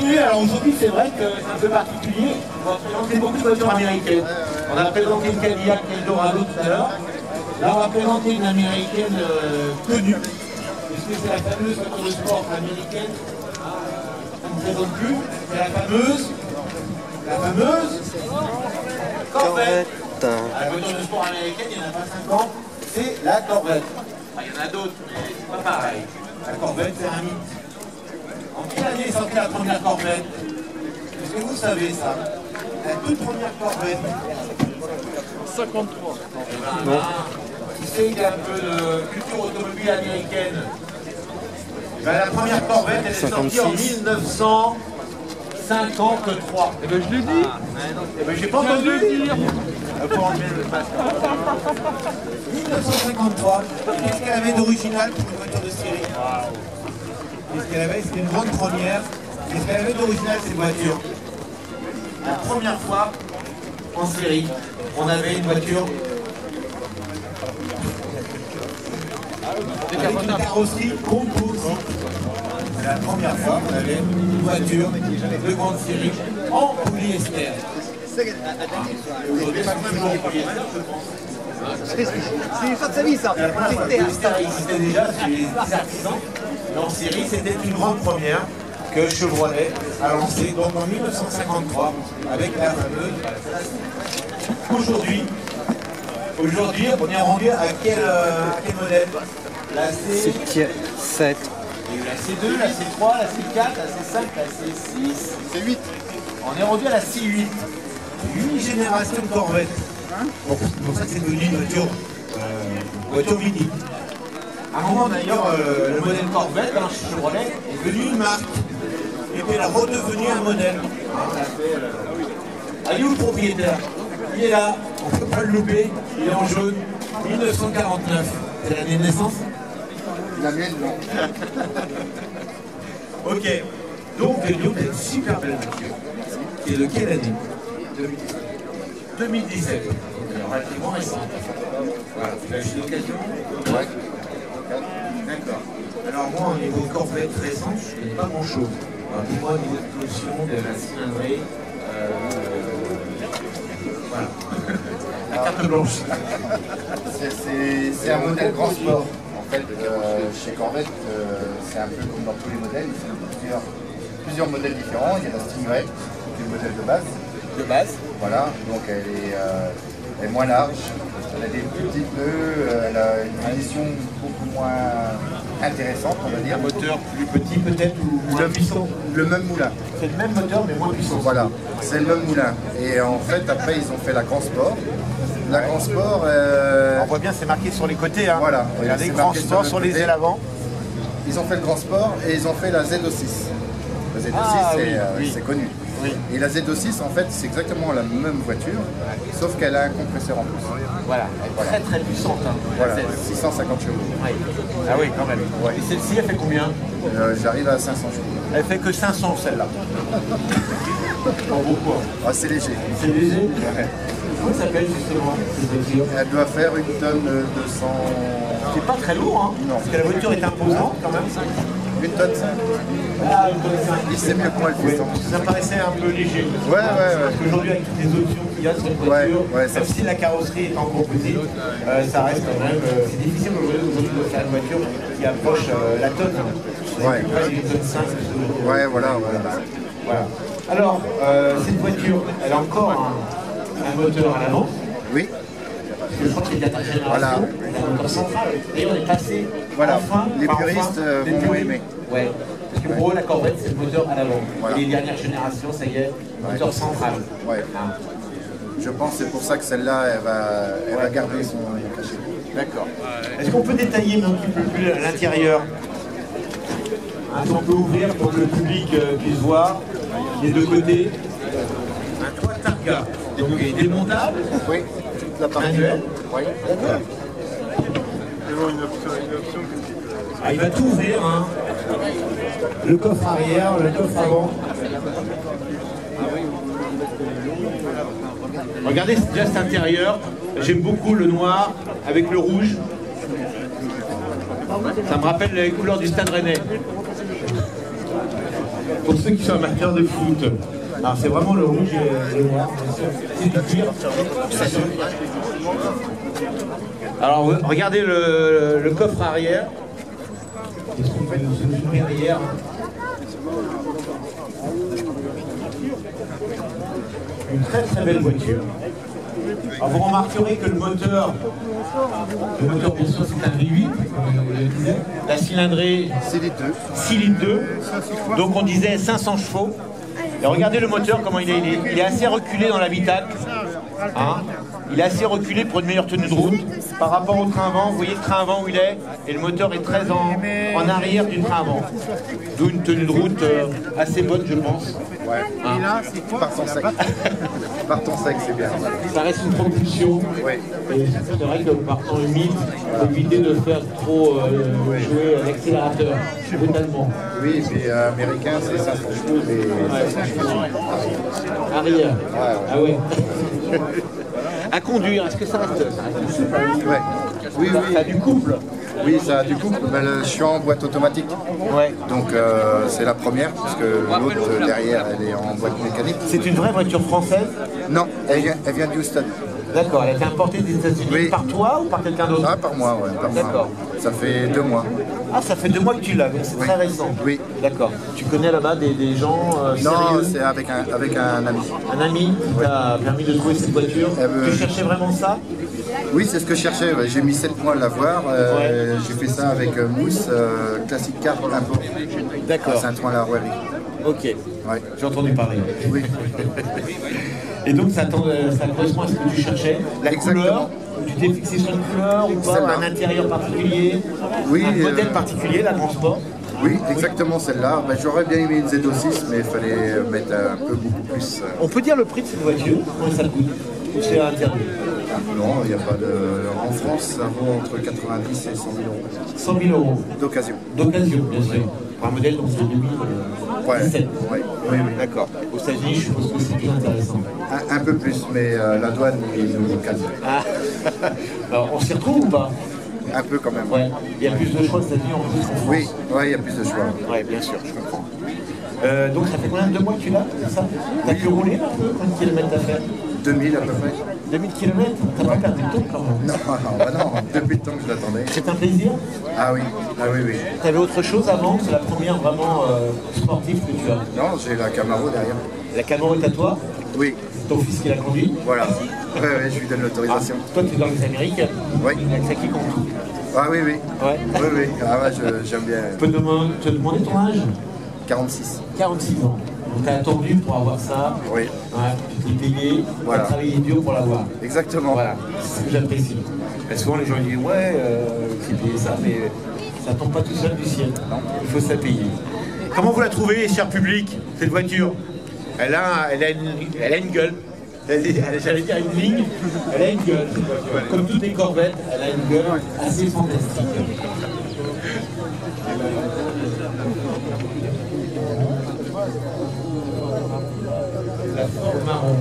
continuer. Alors aujourd'hui, c'est vrai que c'est un peu particulier. On va présenter beaucoup de voitures américaines. On a présenté une Cadillac Eldorado tout à l'heure. Là, on va présenter une américaine connue. Puisque c'est la fameuse voiture de sport américaine. On ne présente plus. C'est la fameuse Corvette. La voiture de sport américaine, il n'y en a pas 50. C'est la Corvette. Enfin, il y en a d'autres, mais c'est pas pareil. La Corvette, c'est un mythe. En quelle année est sortie la première Corvette? Est-ce que vous savez ça? La toute première Corvette? 53. Non. Qui sait qu'il y a un peu de culture automobile américaine? Ben, la première Corvette, elle est sortie en 1953. Eh ben je l'ai dit. Eh ben, j'ai pas entendu le dire. 1953. Qu'est-ce qu'elle avait d'original pour une voiture de série? Qu'est-ce qu'elle avait? C'était une grande première. Qu'est-ce qu'elle avait d'original cette voiture? La première fois en série, on avait une voiture avec une carrosserie composite. C'est la première fois qu'on avait une voiture de grande série en polyester. Aujourd'hui, c'est toujours en polyester, je pense. C'est l'histoire de sa vie, ça. La première fois, le polyester existait déjà chez les artisans. Et en série, c'était une grande première que Chevrolet a lancée donc en 1953 avec la fameuse. Aujourd'hui, on est rendu à quel modèle? La C7. C'est Il y a eu la C2, la C3, la C4, la C5, la C6, C8. on est rendu à la C8. 8 générations de Corvette. Bon, c'est pour ça que c'est devenu une voiture mythique. À un moment d'ailleurs, le modèle Corvette, chez Chevrolet, est devenu une marque. Et puis elle a redevenu un modèle. Il est où le propriétaire? Il est là, on ne peut pas le louper, il est en jaune. 1949. C'est l'année de naissance? La mienne, non. Ok. Donc, Vélion, c'est une super belle voiture. Qui est de quelle année? 2017. Donc, relativement récent. Voilà. Tu l'as acheté d'occasion? Ouais. D'accord. Alors, moi, au niveau de Corvette récente, je ne connais pas grand-chose. Pour moi, au niveau de caution, de la cylindrée, voilà. La carte blanche. C'est un modèle grand sport. En fait, chez Corvette, c'est un peu comme dans tous les modèles. Ils font plusieurs modèles différents. Il y a la Stingray, qui est le modèle de base. Voilà, donc elle est moins large. Elle a des plus petits pneus. Elle a une finition beaucoup moins intéressante, on va dire. Un moteur plus petit peut-être ou moins puissant? Le même moulin. C'est le même moteur mais moins puissant. Voilà, c'est le même moulin. Et en fait, après, ils ont fait la Grand Sport. La Grand Sport... On voit bien, c'est marqué sur les côtés. Hein. Voilà. Regardez, C'est Grand marqué Sport sur sur le les côté. ailes avant. Ils ont fait le Grand Sport et ils ont fait la Z06. La Z06, Ah, oui. c'est connu. Oui. Et la Z06, en fait, c'est exactement la même voiture, sauf qu'elle a un compresseur en plus. Voilà, elle est très très puissante. Hein, Voilà, la Z. 650 chevaux. Oui. Ah oui, quand même. Ouais. Et celle-ci, elle fait combien? J'arrive à 500 chevaux. Elle fait que 500 celle-là. Pas beaucoup. Hein. Ah, c'est léger. C'est léger. Comment ça s'appelle justement cette voiture? Elle doit faire une tonne 200... C'est pas très lourd, hein? Non. Parce que la voiture est imposante quand même. Une tonne 5. Ah, une tonne 5. Il sait mieux que moi le Ouais, puissant. ça paraissait un peu léger. Ouais. Parce qu'aujourd'hui, avec toutes les options qu'il y a sur une voiture, Ouais, ça même si la carrosserie est en composite, ça reste quand même. C'est difficile aujourd'hui de faire une voiture qui approche la tonne. Ouais. Une tonne 5. Ouais, voilà. Voilà. Alors, cette voiture, elle a encore un moteur à l'avant. Oui, Parce que je crois qu'il y a 4 générations. Voilà. Un moteur central. Et on est passé. Voilà. Enfin, Les par puristes les vont puristes. aimer. Ouais. Parce que pour eux, la Corvette, c'est le moteur à l'avant. Voilà. Et les dernières générations, ça y est, moteur central. Ouais. Hein. Je pense que c'est pour ça que celle-là, elle va garder son cachet. D'accord. Est-ce qu'on peut détailler un petit peu plus l'intérieur? Si on peut ouvrir pour que le public puisse voir les deux côtés. Un toit Targa. Donc il est démontable. Oui, toute la partie. Manuel. Oui. Ah, il va tout ouvrir. Hein. Le coffre arrière, le coffre avant. Regardez déjà cet intérieur. J'aime beaucoup le noir avec le rouge. Ça me rappelle les couleurs du Stade Rennais. pour ceux qui sont amateurs de foot. Alors c'est vraiment le rouge et le noir, c'est du cuir. Alors regardez le coffre arrière. Arrière. Une très très belle voiture. Alors vous remarquerez que le moteur bien sûr c'est un V8, comme on le disait. La cylindrée 6 litres 2. Donc on disait 500 chevaux. Et regardez le moteur, comment il est assez reculé dans l'habitacle. Hein, il est assez reculé pour une meilleure tenue de route par rapport au train avant. Vous voyez le train avant où il est, et le moteur est très en arrière du train avant. D'où une tenue de route assez bonne, je pense. Ouais. Et là, c'est quoi? Par ton sec. Par ton sec, c'est bien. Ça reste une propulsion. Oui. Et c'est vrai que partant humide, il faut éviter de faire trop jouer l'accélérateur brutalement. Oui, et puis américain, c'est 500 chevaux, mais Arrière. Ouais. Ah ouais. À conduire, est-ce que ça reste ouais. Oui, oui. Ça a du couple. Oui, ça a du coup, ben, je suis en boîte automatique. Ouais. Donc c'est la première, parce que l'autre derrière, elle est en boîte mécanique. C'est une vraie voiture française? Non, elle vient d'Houston. D'accord, elle a été importée des États-Unis Oui. par toi ou par quelqu'un d'autre? Ah, par moi, ouais. Par moi. D'accord. Ça fait 2 mois. Ah, ça fait 2 mois que tu l'as, c'est très récent. Oui. D'accord. Tu connais là-bas des gens Non, sérieux? c'est avec un ami. Un ami qui t'a permis de trouver cette voiture? Tu cherchais vraiment ça? Oui, c'est ce que je cherchais. Ouais. J'ai mis 7 mois à l'avoir. Ouais. J'ai fait ça avec Mousse, Classic Car Import. D'accord. À Saint-Ouen-la-Rouerie. Ok. Ouais. J'ai entendu parler. Oui. Et donc ça correspond à ce que tu cherchais? La Exactement. couleur? Tu t'es fixé sur une couleur ou pas? Celle-là. Un intérieur particulier? Oui, Un modèle particulier, la Grand Sport? Oui, exactement celle-là. Ben, j'aurais bien aimé une Z06, mais il fallait mettre un peu beaucoup plus. On peut dire le prix de cette voiture? Combien ça coûte? Ou c'est interdit? Non, il n'y a pas de. En France, ça vaut entre 90 et 100 000 euros. 100 000 euros. D'occasion. D'occasion, bien sûr. Pour un modèle donc c'est 2017. Ouais. Oui, oui. D'accord. Aux États-Unis, je pense que c'est plus intéressant. Un peu plus, mais la douane, ils nous cassent. Ah. Alors, on s'y retrouve ou pas? Un peu quand même. Ouais. Il y a plus de choix aux États-Unis en plus qu'en France. Oui, ouais, il y a plus de choix. Ouais, bien sûr, je comprends. Donc ça fait combien de mois que tu l'as, c'est ça? T'as pu rouler un peu? Combien de kilomètres t'as fait? 2000 à peu près. 2000 km? T'as pas perdu de temps quand même? Non, non, depuis le temps que je l'attendais. C'est un plaisir? Ah oui, oui. T'avais autre chose avant? C'est la première vraiment sportive que tu as? Non, j'ai la Camaro derrière. La Camaro est à toi? Oui, Ton fils qui la conduit? voilà. Ouais, je lui donne l'autorisation. Toi tu es dans les Américains? Oui. Il y a que ça qui compte. Ah oui. Ouais. Oui. Ah ouais, j'aime bien. Je peux te demander ton âge? 46. 46 ans. Donc tu as attendu pour avoir ça. Oui. Ouais, tu t'es payé, Voilà. tu as travaillé dur pour l'avoir. Exactement. Voilà, c'est ce que j'apprécie. Et souvent les gens disent ouais, j'ai payé ça, mais ça tombe pas tout seul du ciel. Non, il faut se la payer. Comment vous la trouvez, cher public, cette voiture? Elle a une gueule. J'allais dire une ligne, elle a une gueule. Comme toutes les corvettes, elle a une gueule assez fantastique. La forme marron.